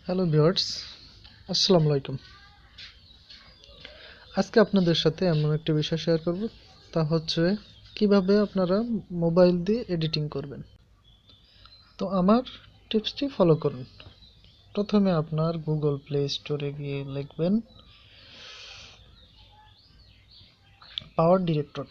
Hello viewers, আসসালামু আলাইকুম। আজকে আপনাদের সাথে এমন একটা বিষয় শেয়ার করব, তা হচ্ছে কিভাবে আপনারা মোবাইল দিয়ে এডিটিং করবেন। তো আমার টিপসটি ফলো করুন। প্রথমে আপনার গুগল প্লে স্টোরে গিয়ে লিখবেন power director,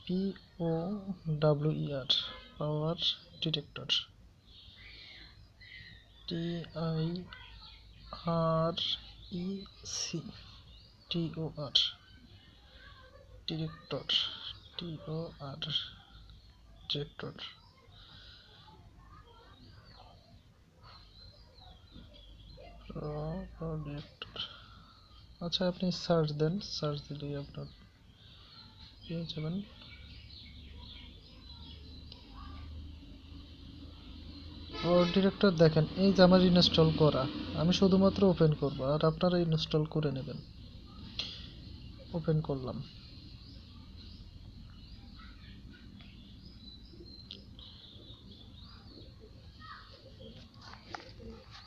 POWER, power director, DIRECTOR, director, director. Director, আচ্ছা আপনি সার্চ দেন, সার্চ দিলেই আপনার পেয়ে যাবেন। ডিরেক্টর দেখেন, এই যে আমার ইনস্টল করা, আমি শুধুমাত্র ওপেন করব আর আপনারা ইনস্টল করে নেবেন। ওপেন করলাম।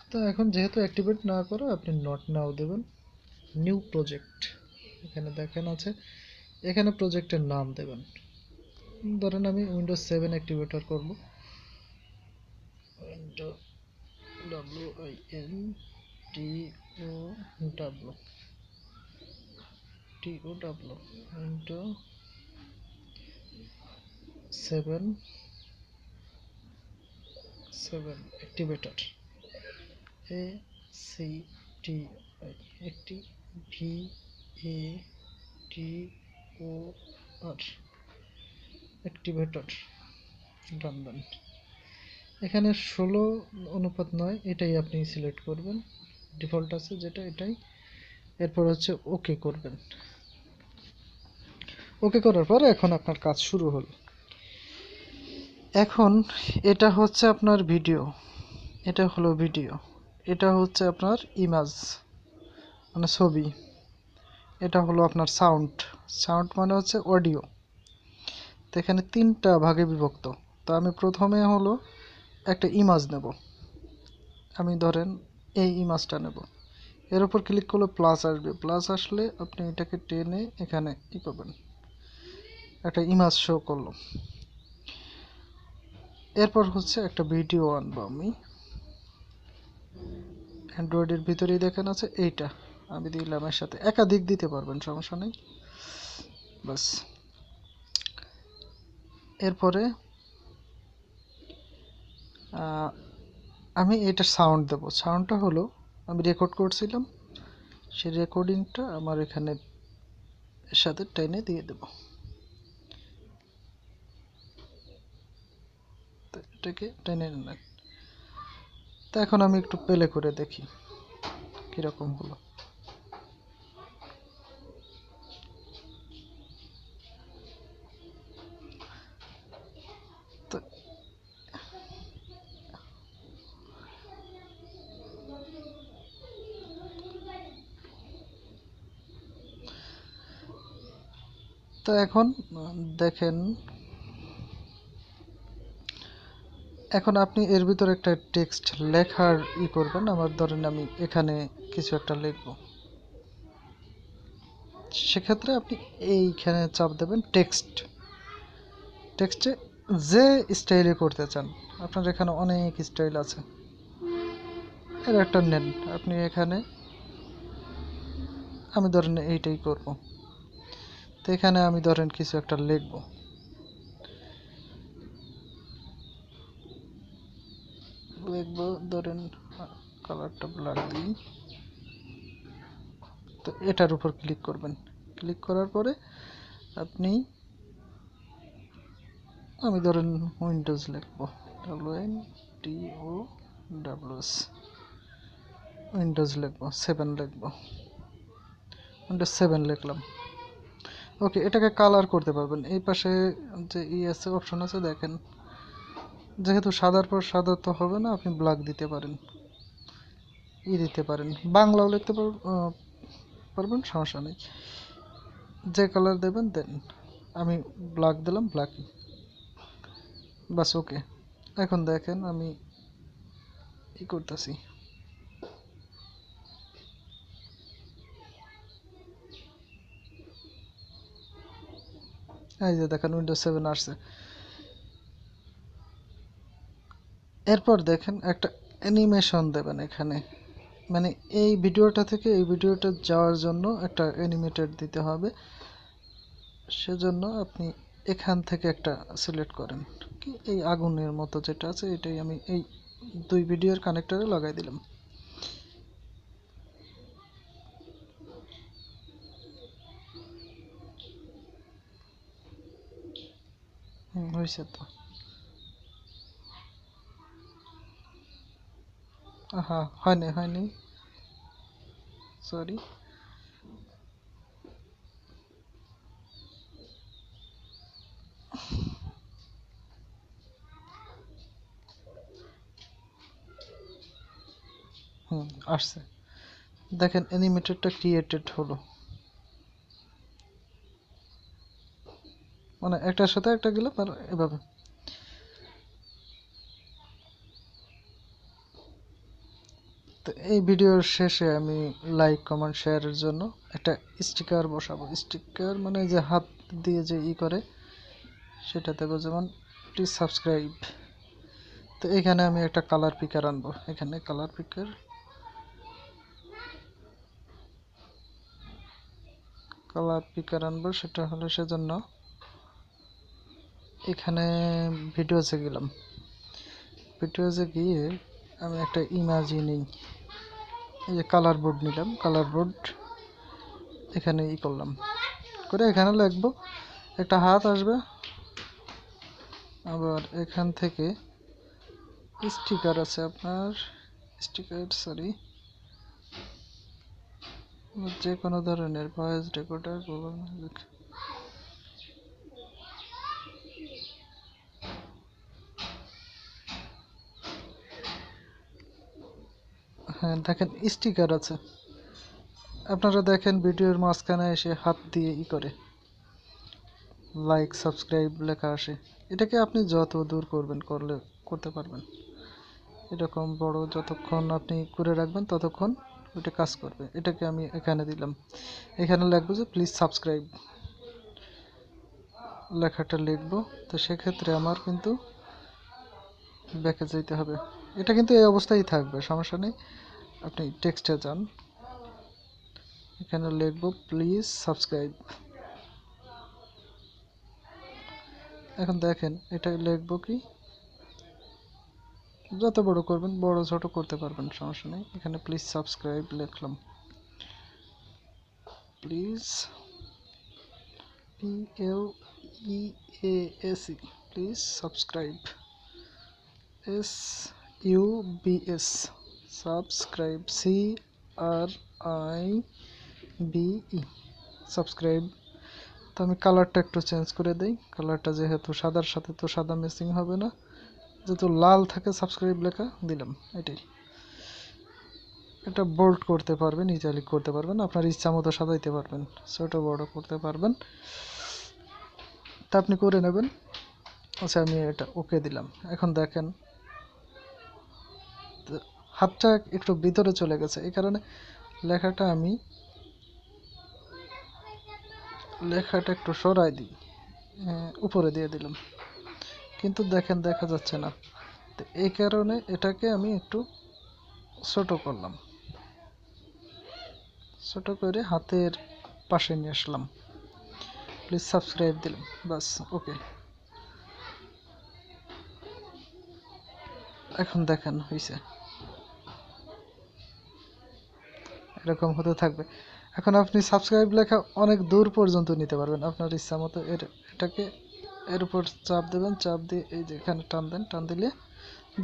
তো এখন যেহেতু অ্যাক্টিভেট না করা, আপনি নট নাও দেবেন। নিউ প্রজেক্ট, এখানে দেখেন আছে, এখানে প্রজেক্টের নাম দেবেন। ধরেন আমি উইন্ডোজ 7 অ্যাক্টিভেটর করব। Window WINDOW window 7 activator, ACTI, একটি VADOR অ্যাক্টিভেটর রানবেন। এখানে 16:9 এটাই আপনি সিলেক্ট করবেন, ডিফল্ট আছে যেটা এটাই। এরপর হচ্ছে ওকে করবেন। ওকে করার পর এখন আপনার কাজ শুরু হলো। এখন এটা হচ্ছে আপনার ভিডিও, এটা হলো ভিডিও, এটা হচ্ছে আপনার ইমেজ মানে ছবি, এটা হলো আপনার সাউন্ড, সাউন্ড মানে হচ্ছে অডিও। তো এখানে তিনটা ভাগে বিভক্ত। তো আমি প্রথমে হলো একটা ইমেজ নেব, আমি ধরেন এই ইমেজটা নেব। এর উপর ক্লিক করলে প্লাস আসবে, প্লাস আসলে আপনি এটাকে টেনে এখানে ই করবেন, একটা ইমেজ শো করলো। এরপর হচ্ছে একটা ভিডিও আনবো আমি, অ্যান্ড্রয়েডের ভিতরেই দেখেন আছে এইটা, আমি দিলাম। এর সাথে একাধিক দিতে পারবেন, সমস্যা নেই, বাস। এরপরে আমি এটা সাউন্ড দেব, সাউন্ডটা হলো আমি রেকর্ড করছিলাম, সেই রেকর্ডিংটা আমার এখানে এর সাথে টেনে দিয়ে দেব। তো এটাকে টেনে নেন। তো এখন আমি একটু প্লে করে দেখি কিরকম হলো। তো তো এখন দেখেন, এখন আপনি এর ভিতরে একটা টেক্সট লেখার ই করবেন। আমার ধরেন আমি এখানে কিছু একটা লিখব, সেক্ষেত্রে আপনি এইখানে চাপ দেবেন টেক্সট। টেক্সটে যে স্টাইলে করতে চান, আপনার এখানে অনেক স্টাইল আছে, এর একটা নেন আপনি এখানে। আমি ধরেন এইটাই করব। তো এখানে আমি ধরেন কিছু একটা লিখব, ধরেন কালারটা ব্ল্যাক দিই। তো এটার উপর ক্লিক করবেন, ক্লিক করার পরে আপনি, আমি ধরেন উইন্ডোজ লিখব, WINDOWS, উইন্ডোজ লিখব, 7 লিখব, উইন্ডোজ 7 লিখলাম। ওকে, এটাকে কালার করতে পারবেন। এই পাশে যে আছে অপশন আছে দেখেন, যেহেতু সাদার পর সাদা তো হবে না, আপনি ব্ল্যাক দিতে পারেন, দিতে পারেন, বাংলাও লিখতে পারবেন, সমস্যা নেই। যে কালার দেবেন দেন, আমি ব্ল্যাক দিলাম, ব্ল্যাক, বাস। ওকে, এখন দেখেন আমি করতেছি, এই যে দেখেন উইন্ডোজ 7 আসছে। এরপর দেখেন একটা অ্যানিমেশন দেবেন এখানে, মানে এই ভিডিওটা থেকে এই ভিডিওটা যাওয়ার জন্য একটা অ্যানিমেটেড দিতে হবে। সেজন্য আপনি এখান থেকে একটা সিলেক্ট করেন, কি এই আগুনের মতো যেটা আছে এটাই আমি এই দুই ভিডিওর কানেক্টরে লাগাই দিলাম। হয়েছে তো। হ্যাঁ, হয়নি হয়নি, সরি। আসছে। দেখেন অ্যানিমেটেডটা ক্রিয়েটেড হলো, মানে একটার সাথে একটা গেল আর এভাবে। তো এই ভিডিওর শেষে আমি লাইক কমেন্ট শেয়ারের জন্য একটা স্টিকার বসাবো। স্টিকার মানে যে হাত দিয়ে যে করে সেটা দেবো, যেমন প্লিজ সাবস্ক্রাইব। তো এখানে আমি একটা কালার পিকার আনবো, এখানে কালার পিকার আনবো। সেটা হলো সেজন্য এখানে ভিডিওতে গেলাম, ভিডিওতে গিয়ে আমি একটা ইমেজই নিই। এই যে কালার বোর্ড নিলাম, কালার বোর্ড এখানে করলাম, করে এখানে লিখবো, একটা হাত আসবে। আবার এখান থেকে স্টিকার আছে আপনার, স্টিকার সরি, যে কোনো ধরনের ভয়েস রেকর্ডার, গুগল মিউজিক। হ্যাঁ দেখেন স্টিকার আছে, আপনারা দেখেন ভিডিওর মাঝখানে এসে হাত দিয়ে করে লাইক সাবস্ক্রাইব লেখা আসে। এটাকে আপনি যত দূর করতে পারবেন, এরকম বড় যতক্ষণ আপনি করে রাখবেন ততক্ষণ ওইটা কাজ করবে। এটাকে আমি এখানে দিলাম, এখানে লিখবো যে প্লিজ সাবস্ক্রাইব, লেখাটা লিখবো। তো সেক্ষেত্রে আমার কিন্তু ব্যাকে যেতে হবে, এটা কিন্তু এই অবস্থায় থাকবে, সমস্যা নেই। আপনি টেক্সটে যান, এখানে লিখবো প্লিজ সাবস্ক্রাইব। এখন দেখেন এটা লিখবো কি, যত বড় করবেন বড় ছোট করতে পারবেন, সমস্যা নেই। এখানে প্লিজ সাবস্ক্রাইব লিখলাম, please PLEASE please subscribe, SUBS subscribe, CRIBE subscribe. তো আমি কালারটা একটু চেঞ্জ করে দেই, কালারটা যেহেতু সাদার সাথে তো সাদা মিসিং হবে না, যেহেতু লাল থাকে সাবস্ক্রাইব লেখা দিলাম। এটাই, এটা বোল্ড করতে পারবেন, ইটালিক করতে পারবেন, আপনার ইচ্ছা মতো সাজাইতে পারবেন, ছোট বড় করতে পারবেন, তা আপনি করে নেবেন। আচ্ছা আমি এটা ওকে দিলাম। এখন দেখেন হাতটা একটু ভিতরে চলে গেছে, এই কারণে লেখাটা আমি একটু সরাই দিই, উপরে দিয়ে দিলাম, কিন্তু দেখেন দেখা যাচ্ছে না। তো এই কারণে এটাকে আমি একটু ছোট করলাম, ছোট করে হাতের পাশে নিয়ে আসলাম, প্লিজ সাবস্ক্রাইব দিলাম, বাস ওকে। এখন দেখেন হয়েছে, এরকম হতে থাকবে। এখন আপনি সাবস্ক্রাইব লেখা অনেক দূর পর্যন্ত নিতে পারবেন আপনার ইচ্ছা মতো। এটাকে এর উপর চাপ দেবেন, চাপ দিয়ে এই যে এখানে টান দেন, টান দিলে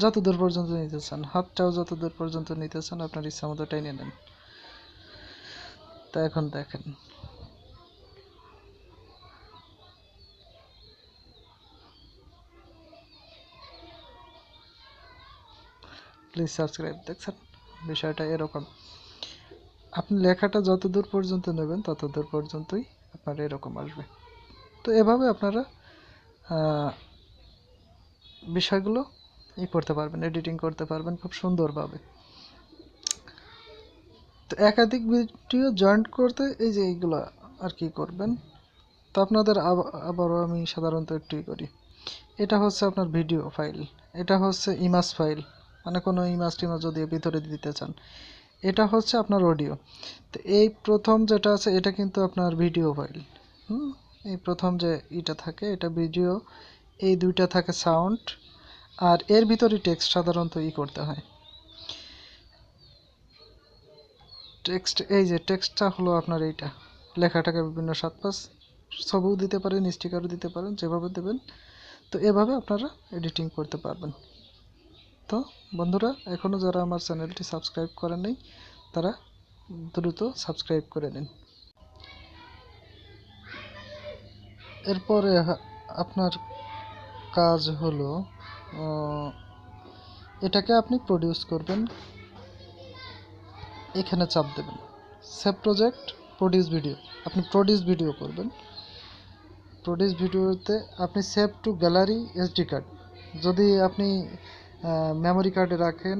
যত দূর পর্যন্ত নিতে চান, হাতটাও যত দূর পর্যন্ত নিতে চান আপনার ইচ্ছা মতো টেনে নেন। তা এখন দেখেন প্লিজ সাবস্ক্রাইব, দেখছেন বিষয়টা এরকম। আপনি লেখাটা যত দূর পর্যন্ত নেবেন তত দূর পর্যন্তই আপনার এরকম আসবে। তো এভাবে আপনারা বিষয়গুলো করতে পারবেন, এডিটিং করতে পারবেন খুব সুন্দরভাবে। তো একাধিক ভিডিও জয়েন্ট করতে এই যে এইগুলো আর কি করবেন, তো আপনাদের আবারও আমি সাধারণত একটুই করি। এটা হচ্ছে আপনার ভিডিও ফাইল, এটা হচ্ছে ইমেজ ফাইল, মানে কোনো ইমেজ টিমেজ যদি ভিতরে দিতে চান। এটা হচ্ছে আপনার অডিও। তো এই প্রথম যেটা আছে এটা কিন্তু আপনার ভিডিও ফাইল। এই প্রথম যে এটা থাকে এটা ভিডিও, এই দুইটা থাকে সাউন্ড, আর এর ভিতরে টেক্সট সাধারণত করতে হয়। টেক্সট, এই যে টেক্সটটা হলো আপনার এইটা, লেখাটাকে বিভিন্ন সাতপাশ ছবিও দিতে পারেন, স্টিকারও দিতে পারেন, যেভাবে দেবেন। তো এভাবে আপনারা এডিটিং করতে পারবেন। তো বন্ধুরা, এখনও যারা আমার চ্যানেলটি সাবস্ক্রাইব করেন নাই তারা দ্রুত সাবস্ক্রাইব করে নিন। এরপরে আপনার কাজ হলো এটাকে আপনি প্রডিউস করবেন। এখানে চাপ দেবেন সেভ প্রজেক্ট, প্রডিউস ভিডিও। আপনি প্রডিউস ভিডিও করবেন। প্রডিউস ভিডিওতে আপনি save two gallery SD card, যদি আপনি মেমোরি কার্ডে রাখেন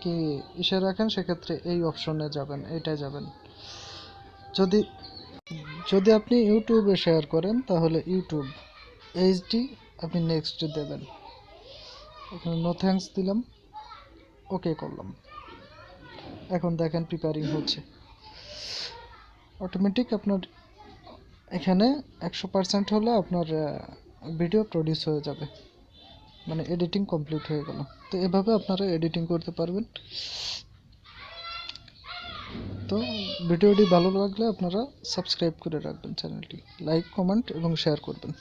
কি ইসে রাখেন, সেক্ষেত্রে এই অপশনে যাবেন, এইটায় যাবেন। যদি যদি আপনি ইউটিউবে শেয়ার করেন তাহলে ইউটিউব এইচডি, আপনি নেক্সট দেবেন। এখানে নো থ্যাঙ্কস দিলাম, ওকে করলাম। এখন দেখেন প্রিপেয়ারিং হচ্ছে, অটোমেটিক আপনার এখানে 100% হলে আপনার ভিডিও প্রডিউস হয়ে যাবে, মানে এডিটিং কমপ্লিট হয়ে গেল। তো এভাবে আপনারা এডিটিং করতে পারবেন। তো ভিডিওটি ভালো লাগলে আপনারা সাবস্ক্রাইব করে রাখবেন চ্যানেলটি, লাইক কমেন্ট এবং শেয়ার করবেন।